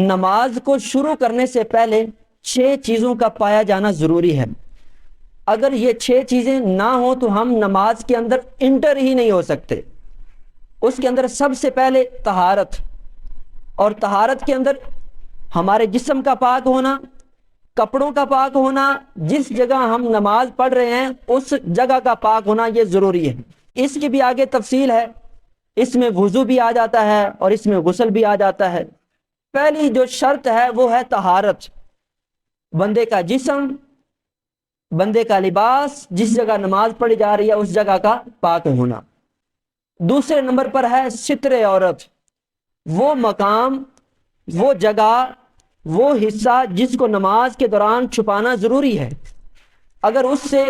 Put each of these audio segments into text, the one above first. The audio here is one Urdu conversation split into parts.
نماز کو شروع کرنے سے پہلے 6 چیزوں کا پایا جانا ضروری ہے۔ اگر یہ 6 چیزیں نہ ہوں تو ہم نماز کے اندر انٹر ہی نہیں ہو سکتے۔ اس کے اندر سب سے پہلے طہارت، اور طہارت کے اندر ہمارے جسم کا پاک ہونا، کپڑوں کا پاک ہونا، جس جگہ ہم نماز پڑھ رہے ہیں اس جگہ کا پاک ہونا یہ ضروری ہے۔ اس کی بھی آگے تفصیل ہے، اس میں وضو بھی آ جاتا ہے اور اس میں غسل بھی آ جاتا ہے۔ پہلی جو شرط ہے وہ ہے طہارت، بندے کا جسم، بندے کا لباس، جس جگہ نماز پڑھی جا رہی ہے اس جگہ کا پاک ہونا۔ دوسرے نمبر پر ہے ستر عورت، وہ مقام، وہ جگہ، وہ حصہ جس کو نماز کے دوران چھپانا ضروری ہے۔ اگر اس سے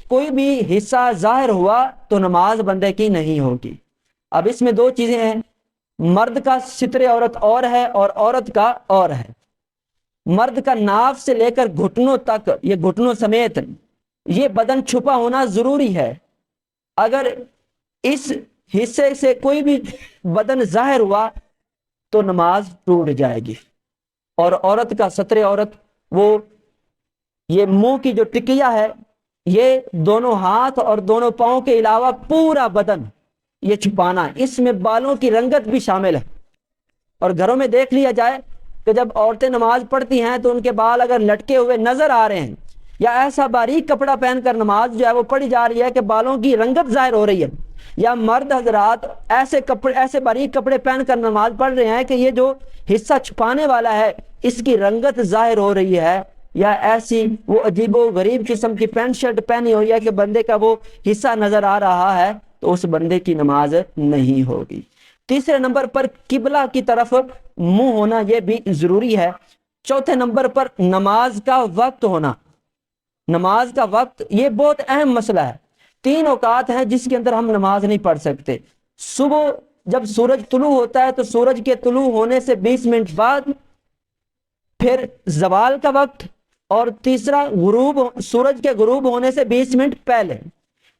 کوئی بھی حصہ ظاہر ہوا تو نماز بندے کی نہیں ہوگی۔ اب اس میں 2 چیزیں ہیں، مرد کا ستر عورت اور ہے اور عورت کا اور ہے۔ مرد کا ناف سے لے کر گھٹنوں تک، یہ گھٹنوں سمیت یہ بدن چھپا ہونا ضروری ہے۔ اگر اس حصے سے کوئی بھی بدن ظاہر ہوا تو نماز ٹوٹ جائے گی۔ اور عورت کا ستر عورت وہ یہ منہ کی جو ٹکیا ہے، یہ دونوں ہاتھ اور دونوں پاؤں کے علاوہ پورا بدن یہ چھپانا، اس میں بالوں کی رنگت بھی شامل ہے۔ اور گھروں میں دیکھ لیا جائے کہ جب عورتیں نماز پڑھتی ہیں تو ان کے بال اگر لٹکے ہوئے نظر آ رہے ہیں یا ایسا باریک کپڑا پہن کر نماز جو ہے وہ پڑھی جا رہی ہے کہ بالوں کی رنگت ظاہر ہو رہی ہے، یا مرد حضرات ایسے باریک کپڑے پہن کر نماز پڑھ رہے ہیں کہ یہ جو حصہ چھپانے والا ہے اس کی رنگت ظاہر ہو رہی ہے، یا ایسی وہ عجیب و غریب قسم کی پینٹ شرٹ پہنی ہوئی ہے کہ بندے کا وہ حصہ نظر آ رہا ہے، تو اس بندے کی نماز نہیں ہوگی۔ تیسرے نمبر پر قبلہ کی طرف منہ ہونا یہ بھی ضروری ہے۔ چوتھے نمبر پر نماز کا وقت ہونا۔ نماز کا وقت یہ بہت اہم مسئلہ ہے۔ 3 اوقات ہیں جس کے اندر ہم نماز نہیں پڑھ سکتے۔ صبح جب سورج طلوع ہوتا ہے تو سورج کے طلوع ہونے سے 20 منٹ بعد، پھر زوال کا وقت، اور تیسرا سورج کے غروب ہونے سے 20 منٹ پہلے۔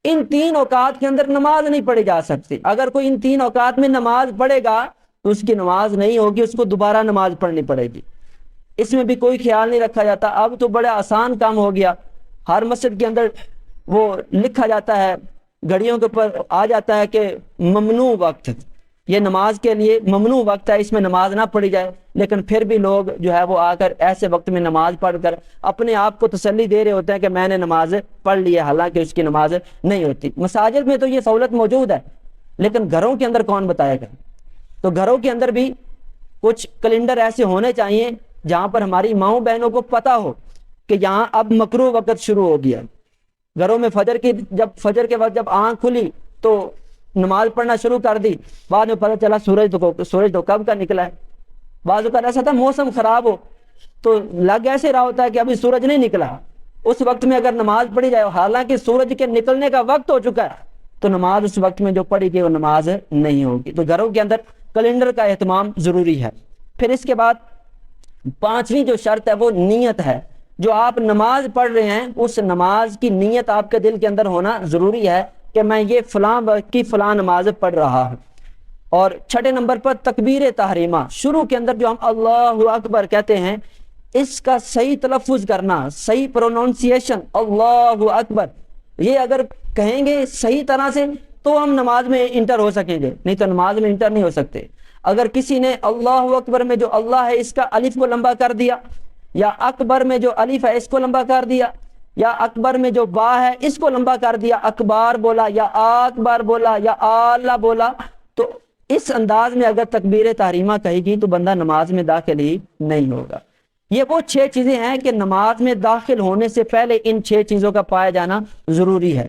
ان 3 اوقات کے اندر نماز نہیں پڑھی جا سکتی۔ اگر کوئی ان 3 اوقات میں نماز پڑھے گا تو اس کی نماز نہیں ہوگی، اس کو دوبارہ نماز پڑھنی پڑے گی۔ اس میں بھی کوئی خیال نہیں رکھا جاتا۔ اب تو بڑا آسان کام ہو گیا، ہر مسجد کے اندر وہ لکھا جاتا ہے، گھڑیوں کے اوپر آ جاتا ہے کہ ممنوع وقت، یہ نماز کے لیے ممنوع وقت ہے، اس میں نماز نہ پڑھی جائے۔ لیکن پھر بھی لوگ جو ہے وہ آ کر ایسے وقت میں نماز پڑھ کر اپنے آپ کو تسلی دے رہے ہوتے ہیں کہ میں نے نماز پڑھ لی ہے، حالانکہ اس کی نماز نہیں ہوتی۔ مساجد میں تو یہ سہولت موجود ہے، لیکن گھروں کے اندر کون بتائے گا؟ تو گھروں کے اندر بھی کچھ کیلنڈر ایسے ہونے چاہیے جہاں پر ہماری ماؤں بہنوں کو پتہ ہو کہ یہاں اب مکروہ وقت شروع ہو گیا۔ گھروں میں فجر کے وقت جب آنکھ کھلی تو نماز پڑھنا شروع کر دی، بعد میں پتہ چلا سورج تو کب کا نکلا ہے۔ بعض اوقات ایسا تھا موسم خراب ہو تو لگ ایسے رہا ہوتا ہے کہ ابھی سورج نہیں نکلا، اس وقت میں اگر نماز پڑھی جائے حالانکہ سورج کے نکلنے کا وقت ہو چکا ہے تو نماز اس وقت میں جو پڑھی گئی وہ نماز نہیں ہوگی۔ تو گھروں کے اندر کیلنڈر کا اہتمام ضروری ہے۔ پھر اس کے بعد 5ویں جو شرط ہے وہ نیت ہے۔ جو آپ نماز پڑھ رہے ہیں اس نماز کی نیت آپ کے دل کے اندر ہونا ضروری ہے کہ میں یہ فلاں وقت کی فلاں نماز پڑھ رہا ہوں۔ اور 6 نمبر پر تکبیر تحریمہ، شروع کے اندر جو ہم اللہ اکبر کہتے ہیں اس کا صحیح تلفظ کرنا، صحیح پروننسیشن، اللہ اکبر، یہ اگر کہیں گے صحیح طرح سے تو ہم نماز میں انٹر ہو سکیں گے، نہیں تو نماز میں انٹر نہیں ہو سکتے۔ اگر کسی نے اللہ اکبر میں جو اللہ ہے اس کا الف کو لمبا کر دیا، یا اکبر میں جو الف ہے اس کو لمبا کر دیا، یا اکبر میں جو با ہے اس کو لمبا کر دیا، اکبار بولا یا اکبر بولا یا اللہ بولا، تو اس انداز میں اگر تکبیر تحریمہ کہے گی تو بندہ نماز میں داخل ہی نہیں ہوگا۔ یہ وہ 6 چیزیں ہیں کہ نماز میں داخل ہونے سے پہلے ان 6 چیزوں کا پایا جانا ضروری ہے۔